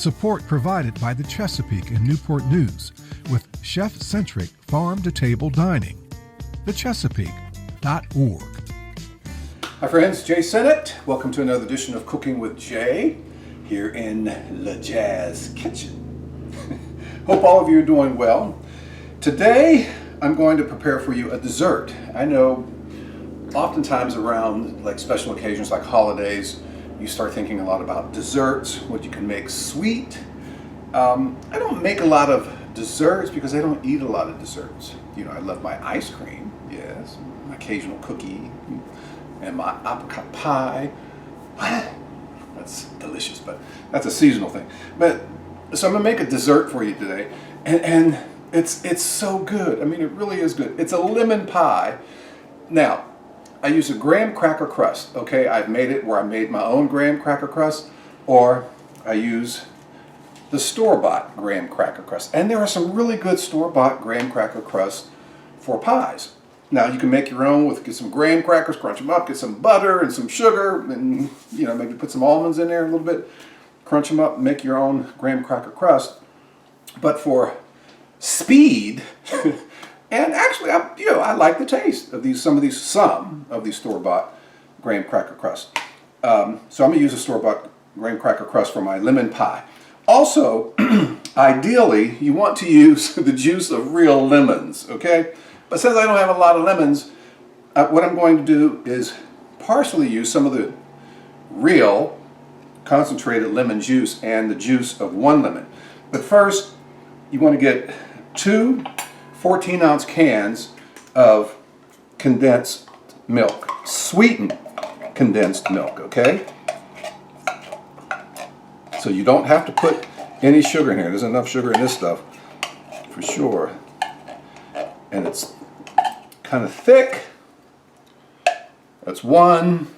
Support provided by the Chesapeake and Newport News with chef-centric farm-to-table dining. thechesapeake.org. Hi friends, Jay Sennett. Welcome to another edition of Cooking with Jay here in Le Jazz Kitchen. Hope all of you are doing well. Today I'm going to prepare for you a dessert. I know oftentimes around like special occasions like holidays, you start thinking a lot about desserts, what you can make sweet. I don't make a lot of desserts because I don't eat a lot of desserts. You know, I love my ice cream, yes, my occasional cookie, and my apricot pie. That's delicious, but that's a seasonal thing. But so I'm gonna make a dessert for you today, and it's so good. I mean, it really is good. It's a lemon pie. Now, I use a graham cracker crust, okay? I've made it where I made my own graham cracker crust, or I use the store-bought graham cracker crust. And there are some really good store-bought graham cracker crusts for pies. Now, you can make your own get some graham crackers, crunch them up, get some butter and some sugar, and you know, maybe put some almonds in there a little bit, crunch them up, make your own graham cracker crust. But for speed, and actually, I like the taste of some of these store-bought graham cracker crusts. So I'm going to use a store-bought graham cracker crust for my lemon pie. Also, ideally, you want to use the juice of real lemons, okay? But since I don't have a lot of lemons, what I'm going to do is partially use some of the real concentrated lemon juice and the juice of one lemon. But first, you want to get 2 14-ounce cans of condensed milk, sweetened condensed milk, okay? So you don't have to put any sugar in here. There's enough sugar in this stuff for sure. And it's kind of thick. That's 1.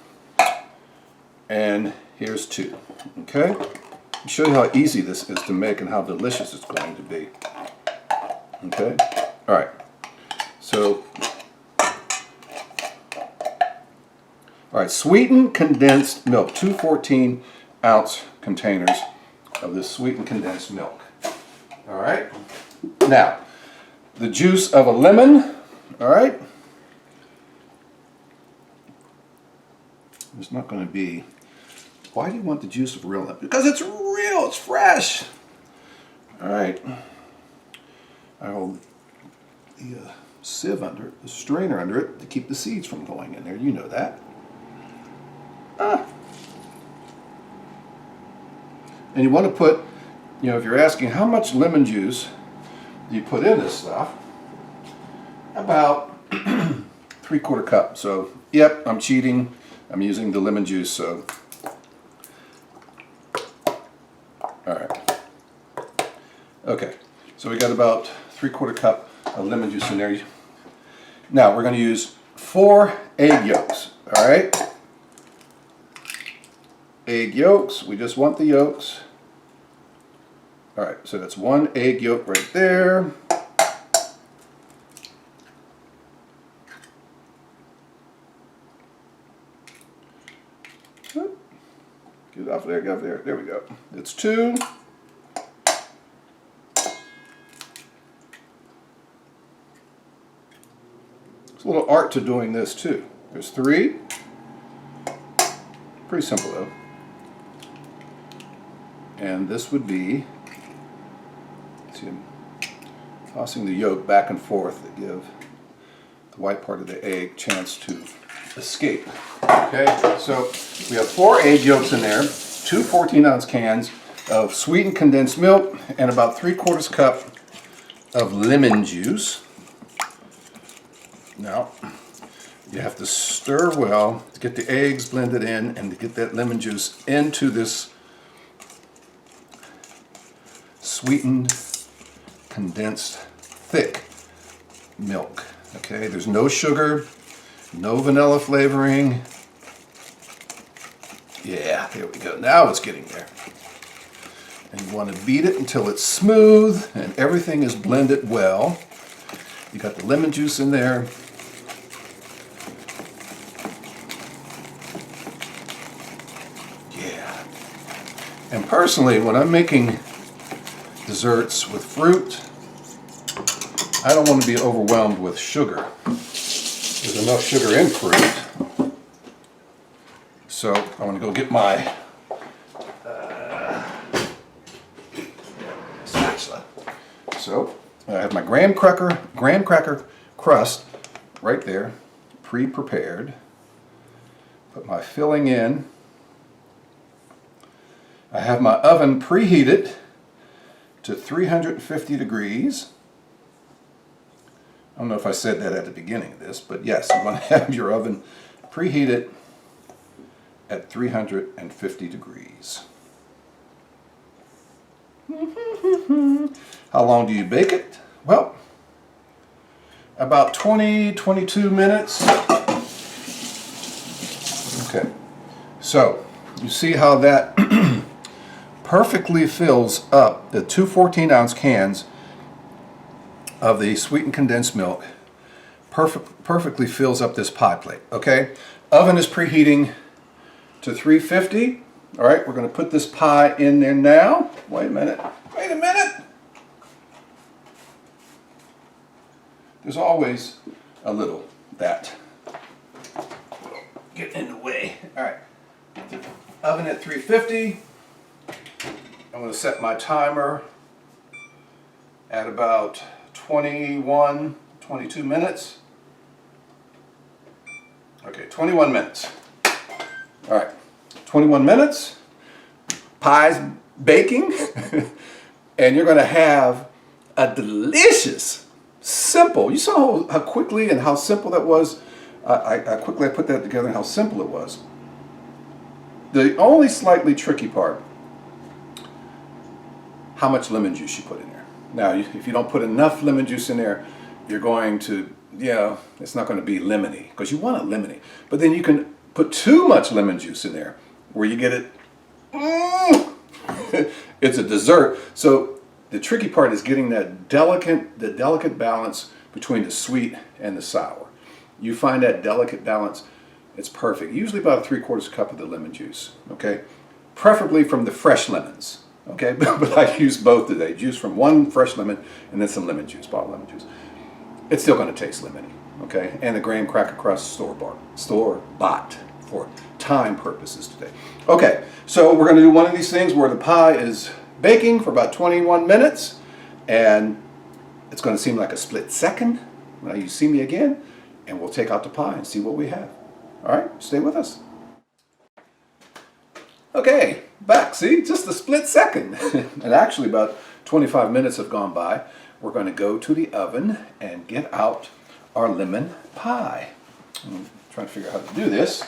And here's 2, okay? I'll show you how easy this is to make and how delicious it's going to be. Okay? All right, so, sweetened condensed milk, 2 14-ounce containers of this sweetened condensed milk. All right, now, the juice of a lemon, all right? It's not going to be, why do you want the juice of real lemon? Because it's real, it's fresh. All right, I'll the sieve under it, the strainer under it, to keep the seeds from going in there. You know that. And you want to put, you know, if you're asking how much lemon juice do you put in this stuff, about 3/4 cup. So, yep, I'm cheating. I'm using the lemon juice, so. All right. Okay, so we got about 3/4 cup of lemon juice in there. Now we're going to use 4 egg yolks, all right? Egg yolks, we just want the yolks. All right, so that's 1 egg yolk right there. Get it off there, get off there. There we go. It's 2. A little art to doing this too. There's 3. Pretty simple though. And this would be, see, I'm tossing the yolk back and forth to give the white part of the egg a chance to escape. Okay, so we have 4 egg yolks in there, 2 14-ounce cans of sweetened condensed milk, and about 3/4 cup of lemon juice. Now, you have to stir well to get the eggs blended in and to get that lemon juice into this sweetened, condensed, thick milk. Okay, there's no sugar, no vanilla flavoring. Yeah, there we go. Now it's getting there. And you want to beat it until it's smooth and everything is blended well. You got the lemon juice in there. And personally, when I'm making desserts with fruit, I don't want to be overwhelmed with sugar. There's enough sugar in fruit. So I want to go get my spatula. So I have my graham cracker crust right there, pre-prepared. Put my filling in. I have my oven preheated to 350 degrees. I don't know if I said that at the beginning of this, but yes, you want to have your oven preheated at 350 degrees. How long do you bake it? Well, about 22 minutes. Okay, so you see how that perfectly fills up the two 14-ounce cans of the sweetened condensed milk. Perfectly fills up this pie plate, okay? Oven is preheating to 350. All right, we're going to put this pie in there now. Wait a minute. There's always a little that get in the way. All right, oven at 350. I'm going to set my timer at about 22 minutes. Okay, 21 minutes. All right, 21 minutes. Pie's baking, and you're going to have a delicious, simple. You saw how quickly and how simple that was. I quickly put that together and how simple it was. The only slightly tricky part, how much lemon juice you put in there. Now, if you don't put enough lemon juice in there, you're going to, it's not going to be lemony, because you want it lemony. But then you can put too much lemon juice in there, where you get it, it's a dessert. So the tricky part is getting that delicate balance between the sweet and the sour. You find that delicate balance, it's perfect. Usually about 3/4 cup of the lemon juice, okay? Preferably from the fresh lemons, okay? But I use both today. Juice from one fresh lemon and then some lemon juice, bottled lemon juice. It's still going to taste lemony, okay? And the graham cracker crust store-bought for time purposes today. Okay, so we're going to do one of these things where the pie is baking for about 21 minutes, and it's going to seem like a split second when you see me again, and we'll take out the pie and see what we have. All right, stay with us. Okay, back. See, just a split second. And actually about 25 minutes have gone by. We're going to go to the oven and get out our lemon pie. I'm trying to figure out how to do this.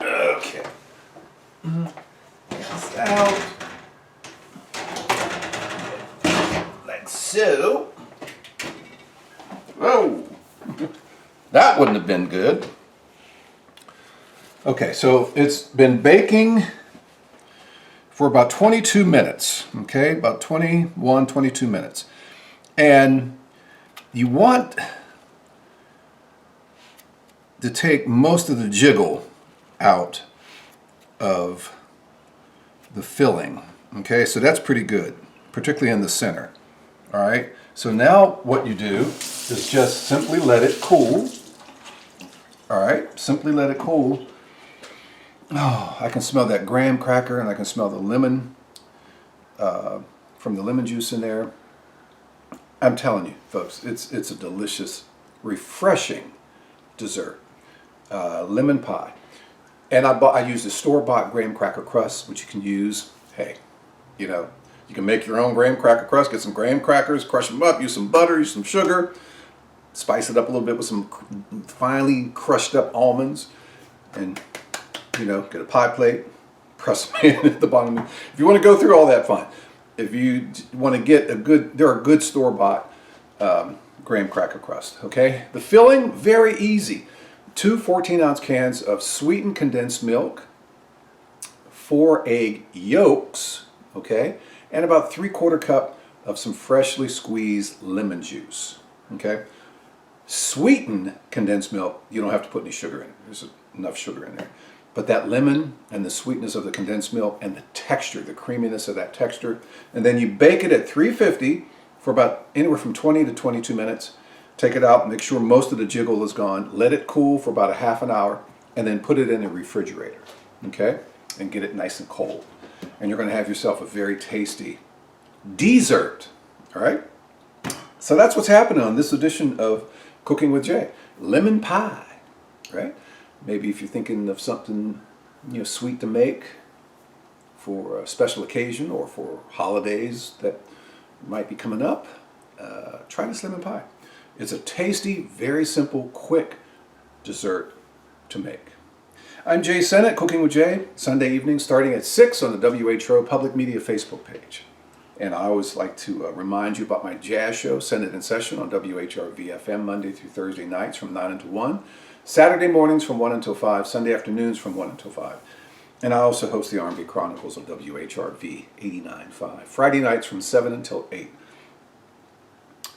Okay. Get this out. Like so. Whoa. That wouldn't have been good. Okay, so it's been baking for about 22 minutes, okay? About 21, 22 minutes. And you want to take most of the jiggle out of the filling, okay? So that's pretty good, particularly in the center, all right? So now what you do is just simply let it cool, all right? Simply let it cool. Oh, I can smell that graham cracker, and I can smell the lemon from the lemon juice in there. I'm telling you, folks, it's a delicious, refreshing dessert, lemon pie. And I used a store-bought graham cracker crust, which you can use. Hey, you can make your own graham cracker crust. Get some graham crackers, crush them up, use some butter, use some sugar, spice it up a little bit with some finely crushed up almonds, and get a pie plate, press them in at the bottom. If you want to go through all that, fine. If you want to get there are good store-bought graham cracker crust, okay? The filling, very easy. 2 14-ounce cans of sweetened condensed milk, 4 egg yolks, okay? And about 3/4 cup of some freshly squeezed lemon juice, okay? Sweetened condensed milk, you don't have to put any sugar in it. There's enough sugar in there. But that lemon and the sweetness of the condensed milk and the texture, the creaminess of that texture. And then you bake it at 350 for about anywhere from 20 to 22 minutes. Take it out, make sure most of the jiggle is gone. Let it cool for about a half an hour and then put it in the refrigerator, okay? And get it nice and cold. And you're gonna have yourself a very tasty dessert, all right? So that's what's happening on this edition of Cooking with Jay. Lemon pie, right? Maybe if you're thinking of something, sweet to make for a special occasion or for holidays that might be coming up, try this lemon pie. It's a tasty, very simple, quick dessert to make. I'm Jay Sennett, Cooking with Jay, Sunday evening starting at 6 on the WHO Public Media Facebook page. And I always like to remind you about my jazz show, Sennett in Session, on WHRV-FM, Monday through Thursday nights from 9 until 1, Saturday mornings from 1 until 5, Sunday afternoons from 1 until 5. And I also host the R&B Chronicles on WHRV 89.5, Friday nights from 7 until 8.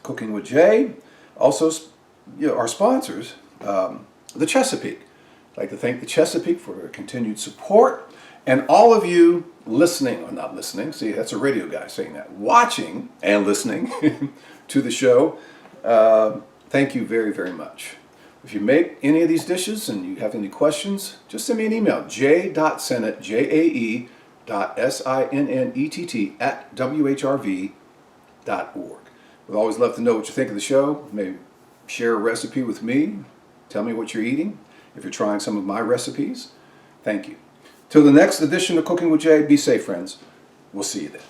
Cooking with Jay, also our sponsors, the Chesapeake. I'd like to thank the Chesapeake for their continued support, and all of you listening, or not listening, see, that's a radio guy saying that, watching and listening to the show, thank you very, very much. If you make any of these dishes and you have any questions, just send me an email, j.sennett, jae.sennett@whrv.org. We'd always love to know what you think of the show. Maybe share a recipe with me. Tell me what you're eating. If you're trying some of my recipes, thank you. Till the next edition of Cooking with Jay, be safe, friends. We'll see you then.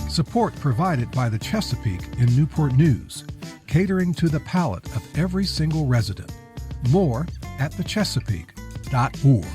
Support provided by the Chesapeake in Newport News, catering to the palate of every single resident. More at thechesapeake.org.